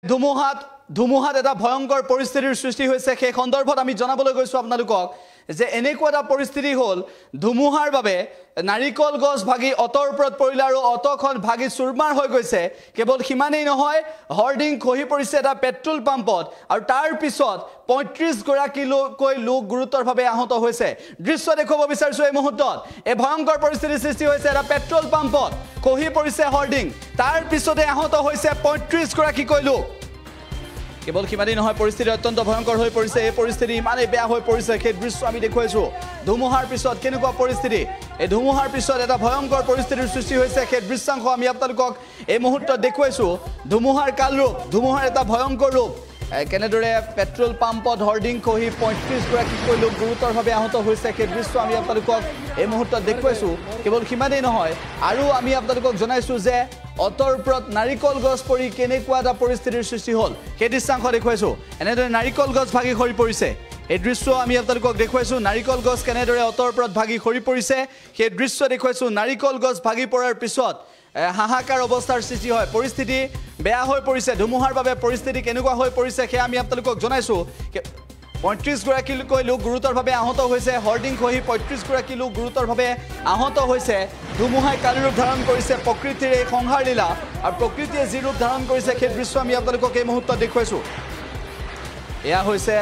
ধুমুহাত এটা ভয়ংকৰ পৰিস্থিতিৰ সৃষ্টি হৈছে সেই সন্দৰ্ভত আমি জনাবলৈ গৈছো আপোনালোকক যে এনেকুৱা এটা পৰিস্থিতি হ'ল ধুমুহাৰ বাবে নাৰিকল গছ ভাগি অটৰ ওপৰত পৰিলে আৰু অটখন ভাগি চুৰমাৰ হৈ গৈছে কেৱল সিমানেই নহয় হৰ্ডিং খহি পৰিছে এটা পেট্ৰল পাম্পত আৰু তাৰ পিছত ৩৫ গৰাকীকৈ লোক গুৰুতৰভাৱে আহত হৈছে দৃশ্য দেখুৱাব বিচাৰিছো এই মুহূৰ্তত এই ভয়ংকৰ পৰিস্থিতিৰ সৃষ্টি হৈছে এটা পেট্ৰল পাম্পত খহি পৰিছে হৰ্ডিং তাৰ পিছতে আহত হৈছে ৩৫ গৰাকীকৈ লোক কেৱল কিমানেই নহয় পৰিস্থিতি অত্যন্ত ভয়ংকৰ হৈ পৰিছে এই পৰিস্থিতি ইমানেই বেয়া হৈ পৰিছে সেই দৃশ্য আমি দেখুৱাইছো ধুমুহাৰ পিছত কেনেকুৱা পৰিস্থিতি এই ধুমুহাৰ পিছত এটা ভয়ংকৰ পৰিস্থিতিৰ সৃষ্টি হৈছে সেই দৃশ্যাংশ আমি আপোনালোকক এই মুহূৰ্তত দেখুৱাইছো ধুমুহাৰ কালৰূপ ধুমুহাৰ এটা ভয়ংকৰ ৰূপ কেনেদৰে পেট্ৰল পাম্পত হৰ্ডিং খহি ৩৫ গৰাকীকৈ লোক গুৰুতৰভাৱে আহত হৈছে সেই দৃশ্য আমি আপোনালোকক এই মুহূৰ্তত দেখুৱাইছো কেৱল সিমানেই নহয় আৰু আমি আপোনালোকক জনাইছো যে অটৰ ওপৰত নাৰিকল গছ পৰি কেনেকুৱা এটা পৰিস্থিতিৰ সৃষ্টি হ'ল সেই দৃশ্যাংশ দেখুৱাইছো এনেদৰে নাৰিকল গছ ভাগি খৰি পৰিছে এই দৃশ্য আমি আপোনালোকক দেখুৱাইছো নাৰিকল গছ কেনেদৰে অটৰ ওপৰত ভাগি খৰি পৰিছে সেই দৃশ্য দেখুৱাইছো নাৰিকল গছ ভাগি পৰাৰ পিছত হাহাকাৰ অৱস্থাৰ সৃষ্টি হয় পৰিস্থিতি বেয়া হৈ পৰিছে ধুমুহাৰ বাবে পৰিস্থিতি কেনেকুৱা হৈ পৰিছে সেয়া আমি আপোনালোকক জনাইছো ৩৫ গৰাকীকৈ লোক গুৰুতৰভাৱে আহত হৈছে হৰ্ডিং খহি ৩৫ গৰাকী লোক গুৰুতৰভাৱে আহত হৈছে ধুমুহাই কালি ৰূপ ধাৰণ কৰিছে প্ৰকৃতিৰ এই সংহাৰ লীলা আৰু প্ৰকৃতিয়ে যি ৰূপ ধাৰণ কৰিছে সেই দৃশ্য আমি আপোনালোকক এই মুহূৰ্তত দেখুৱাইছো এয়া হৈছে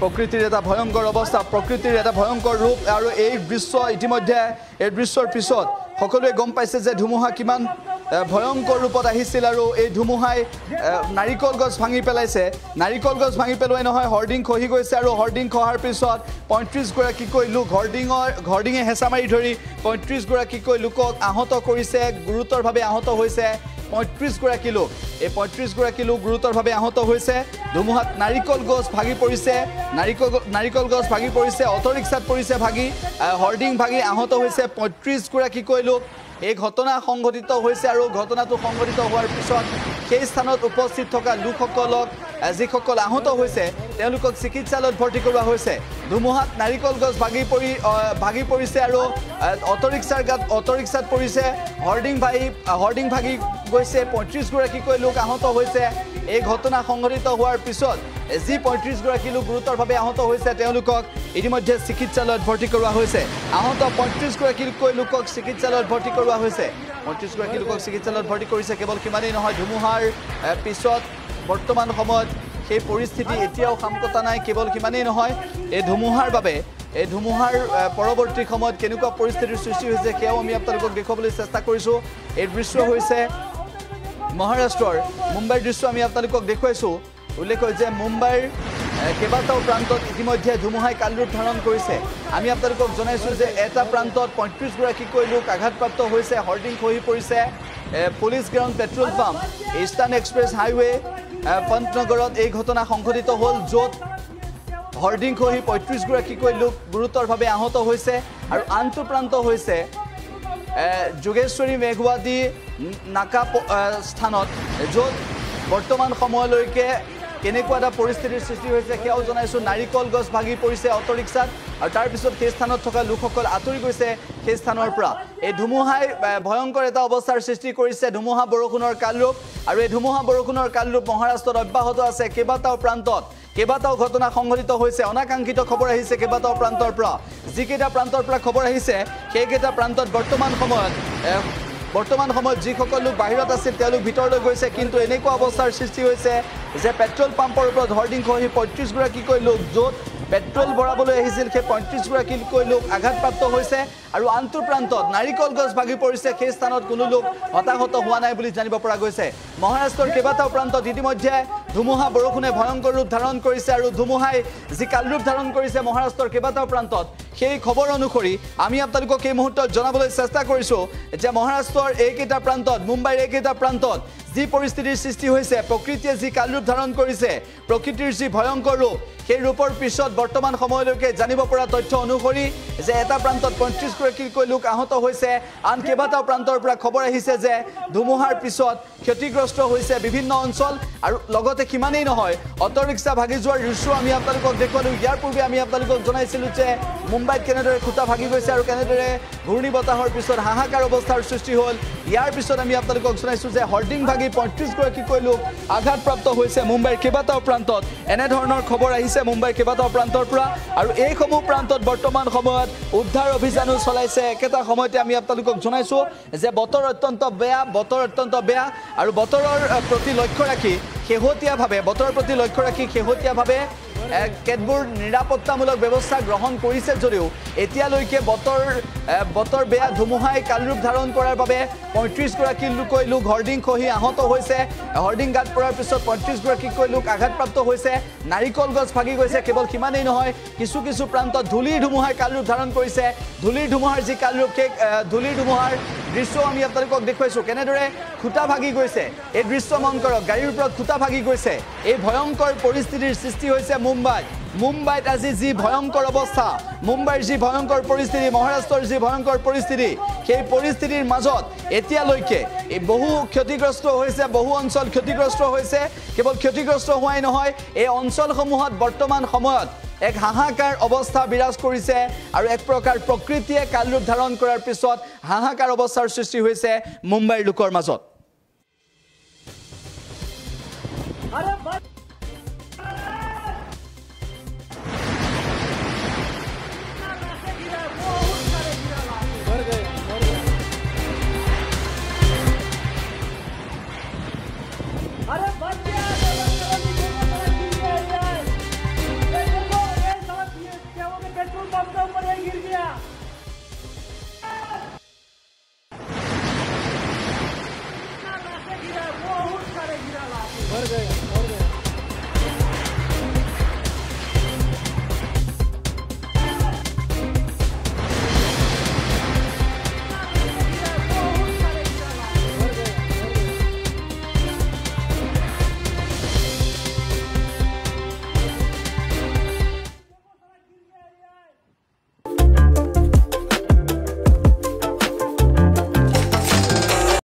প্ৰকৃতিৰ এটা ভয়ংকৰ অৱস্থা প্ৰকৃতিৰ এটা ভয়ংকৰ ৰূপ আৰু এই দৃশ্য ইতিমধ্যে এই দৃশ্যৰ পিছত সকলোৱে গম পাইছে যে ধুমুহা কিমান ভয়ংকৰ ৰূপত আহিছিল আৰু এই ধুমুহাই নাৰিকল গছ ভাঙি পেলাইছে নাৰিকল গছ ভাঙি পেলোৱাই নহয় হৰ্ডিং খহি গৈছে আৰু হৰ্ডিং খহাৰ পিছত ৩৫ গৰাকীকৈ লোক হৰ্ডিঙে হেঁচা মাৰি ধৰি ৩৫ গৰাকীকৈ লোকক আহত কৰিছে গুৰুতৰভাৱে আহত হৈছে ৩৫ গৰাকী লোক এই ৩৫ গৰাকী লোক গুৰুতৰভাৱে আহত হৈছে ধুমুহাত নাৰিকল গছ ভাগি পৰিছে নাৰিকল গছ ভাগি পৰিছে অটো ৰিক্সাত পৰিছে ভাগি হৰ্ডিং ভাগি আহত হৈছে ৩৫ গৰাকীকৈ লোক এই ঘটনা সংঘটিত হৈছে আৰু ঘটনাটো সংঘটিত হোৱাৰ পিছত সেই স্থানত উপস্থিত থকা লোকসকলক যিসকল আহত হৈছে তেওঁলোকক চিকিৎসালয়ত ভৰ্তি কৰোৱা হৈছে ধুমুহাত নাৰিকল গছ ভাগি পৰিছে আৰু অটো ৰিক্সাত পৰিছে হৰ্ডিং ভাগি গৈছে ৩৫ গৰাকীকৈ লোক আহত হৈছে এই ঘটনা সংঘটিত হোৱাৰ পিছত যি ৩৫ গৰাকী লোক গুৰুতৰভাৱে আহত হৈছে তেওঁলোকক ইতিমধ্যে চিকিৎসালয়ত ভৰ্তি কৰোৱা হৈছে আহত ৩৫ গৰাকীকৈ লোকক চিকিৎসালয়ত ভৰ্তি কৰোৱা হৈছে ৩৫ গৰাকী লোকক চিকিৎসালয়ত ভৰ্তি কৰিছে কেৱল কিমানেই নহয় ধুমুহাৰ পিছত বৰ্তমান সময়ত সেই পৰিস্থিতি এতিয়াও সামকতা নাই কেৱল কিমানেই নহয় এই ধুমুহাৰ বাবে এই ধুমুহাৰ পৰৱৰ্তী সময়ত কেনেকুৱা পৰিস্থিতিৰ সৃষ্টি হৈছে সেয়াও আমি আপোনালোকক দেখুৱাবলৈ চেষ্টা কৰিছোঁ এই দৃশ্য হৈছে মহাৰাষ্ট্ৰৰ মুম্বাইৰ দৃশ্য আমি আপোনালোকক দেখুৱাইছো উল্লেখ যে মুম্বাইৰ কেইবাটাও প্ৰান্তত ইতিমধ্যে ধুমুহাই কালৰূপ ধাৰণ কৰিছে আমি আপোনালোকক জনাইছো যে এটা প্ৰান্তত ৩৫ গৰাকীকৈ লোক আঘাতপ্ৰাপ্ত হৈছে হৰ্ডিং খহি পৰিছে police ground petrol pump eastern express highway পন্তনগৰত এই ঘটনা সংঘটিত হ'ল য'ত হৰ্ডিং খহি ৩৫ গৰাকীকৈ লোক গুৰুতৰভাৱে আহত হৈছে আৰু আনটো প্ৰান্ত হৈছে যোগেশ্বৰী মেঘৱাদী নাকা স্থানত য'ত বৰ্তমান সময়লৈকে কেনেকুৱা এটা পৰিস্থিতিৰ সৃষ্টি হৈছে সেয়াও জনাইছো নাৰিকল গছ ভাগি পৰিছে অটো ৰিক্সাত আৰু তাৰ পিছত সেই স্থানত থকা লোকসকল আঁতৰি গৈছে সেই স্থানৰ পৰা এই ধুমুহাই ভয়ংকৰ এটা অৱস্থাৰ সৃষ্টি কৰিছে ধুমুহা বৰষুণৰ কালৰূপ আৰু এই ধুমুহা বৰষুণৰ কালৰূপ মহাৰাষ্ট্ৰত অব্যাহত আছে কেইবাটাও প্ৰান্তত কেইবাটাও ঘটনা সংঘটিত হৈছে অনাকাংক্ষিত খবৰ আহিছে কেইবাটাও প্ৰান্তৰ পৰা যিকেইটা প্ৰান্তৰ পৰা খবৰ আহিছে সেইকেইটা প্ৰান্তত বৰ্তমান সময়ত যিসকল লোক বাহিৰত আছিল তেওঁলোক ভিতৰলৈ গৈছে কিন্তু এনেকুৱা অৱস্থাৰ সৃষ্টি হৈছে যে পেট্ৰল পাম্পৰ ওপৰত হৰ্ডিং খহি ৩৫ গৰাকীকৈ লোক য'ত পেট্ৰল ভৰাবলৈ আহিছিল সেই ৩৫ গৰাকীকৈ লোক আঘাতপ্ৰাপ্ত হৈছে আৰু আনটো প্ৰান্তত নাৰিকল গছ ভাগি পৰিছে সেই স্থানত কোনো লোক হতাহত হোৱা নাই বুলি জানিব পৰা গৈছে মহাৰাষ্ট্ৰৰ কেইবাটাও প্ৰান্তত ইতিমধ্যে ধুমুহা বৰষুণে ভয়ংকৰ ৰূপ ধাৰণ কৰিছে আৰু ধুমুহাই যি কালৰূপ ধাৰণ কৰিছে মহাৰাষ্ট্ৰৰ কেইবাটাও প্ৰান্তত সেই খবৰ অনুসৰি আমি আপোনালোকক এই মুহূৰ্তত জনাবলৈ চেষ্টা কৰিছোঁ যে মহাৰাষ্ট্ৰৰ এইকেইটা প্ৰান্তত মুম্বাইৰ এইকেইটা প্ৰান্তত যি পৰিস্থিতিৰ সৃষ্টি হৈছে প্ৰকৃতিয়ে যি কালৰূপ ধাৰণ কৰিছে প্ৰকৃতিৰ যি ভয়ংকৰ ৰূপ সেই ৰূপৰ পিছত বৰ্তমান সময়লৈকে জানিব পৰা তথ্য অনুসৰি যে এটা প্ৰান্তত ৩৫ গৰাকীকৈ লোক আহত হৈছে আন কেইবাটাও প্ৰান্তৰ পৰা খবৰ আহিছে যে ধুমুহাৰ পিছত ক্ষতিগ্ৰস্ত হৈছে বিভিন্ন অঞ্চল আৰু লগতে কিমানেই নহয় অটো ৰিক্সা ভাগি যোৱাৰ দৃশ্য আমি আপোনালোকক দেখুৱালো ইয়াৰ পূৰ্বে আমি আপোনালোকক জনাইছিলোঁ যে মুম্বাইত কেনেদৰে খুঁটা ভাগি গৈছে আৰু কেনেদৰে ঘূৰ্ণী বতাহৰ পিছত হাহাকাৰ অৱস্থাৰ সৃষ্টি হ'ল ইয়াৰ পিছত আমি আপোনালোকক জনাইছোঁ যে হৰ্ডিং ভাগি ভাগি ৩৫ গৰাকীকৈ লোক আঘাতপ্ৰাপ্ত হৈছে মুম্বাইৰ কেইবাটাও প্ৰান্তত এনে ধৰণৰ খবৰ আহিছে মুম্বাইৰ কেইবাটাও প্ৰান্তৰ পৰা আৰু এইসমূহ প্ৰান্তত বৰ্তমান সময়ত উদ্ধাৰ অভিযানো চলাইছে একেটা সময়তে আমি আপোনালোকক জনাইছো যে বতৰ অত্যন্ত বেয়া আৰু বতৰৰ প্ৰতি লক্ষ্য ৰাখি শেহতীয়াভাৱে কেতবোৰ নিৰাপত্তামূলক ব্যৱস্থা গ্ৰহণ কৰিছে যদিও এতিয়ালৈকে বতৰ বেয়া ধুমুহাই কালৰূপ ধাৰণ কৰাৰ বাবে ৩৫ গৰাকীকৈ লোক হৰ্ডিং খহি আহত হৈছে হৰ্ডিং গাত পৰাৰ পিছত ৩৫ গৰাকীকৈ লোক আঘাতপ্ৰাপ্ত হৈছে নাৰিকল গছ ভাগি গৈছে কেৱল সিমানেই নহয় কিছু প্ৰান্তত ধূলিৰ ধুমুহাই কালৰূপ ধাৰণ কৰিছে ধূলিৰ ধুমুহাৰ যি কালৰূপ ধূলিৰ ধুমুহাৰ দৃশ্য আমি আপোনালোকক দেখুৱাইছো কেনেদৰে খুঁটা ভাগি গৈছে এই দৃশ্য মন কৰক গাড়ীৰ ওপৰত খুঁটা ভাগি গৈছে এই ভয়ংকৰ পৰিস্থিতিৰ সৃষ্টি হৈছে মুম্বাইত আজি যি ভয়ংকৰ অৱস্থা মুম্বাইৰ যি ভয়ংকৰ পৰিস্থিতি মহাৰাষ্ট্ৰৰ যি ভয়ংকৰ পৰিস্থিতি সেই পৰিস্থিতিৰ মাজত এতিয়ালৈকে বহু ক্ষতিগ্ৰস্ত হৈছে বহু অঞ্চল ক্ষতিগ্ৰস্ত হৈছে কেৱল ক্ষতিগ্ৰস্ত হোৱাই নহয় এই অঞ্চলসমূহত বৰ্তমান সময়ত এক হাহাকাৰ অৱস্থা বিৰাজ কৰিছে আৰু এক প্ৰকাৰ প্ৰকৃতিয়ে কালৰূপ ধাৰণ কৰাৰ পিছত হাহাকাৰ অৱস্থাৰ সৃষ্টি হৈছে মুম্বাইৰ লোকৰ মাজত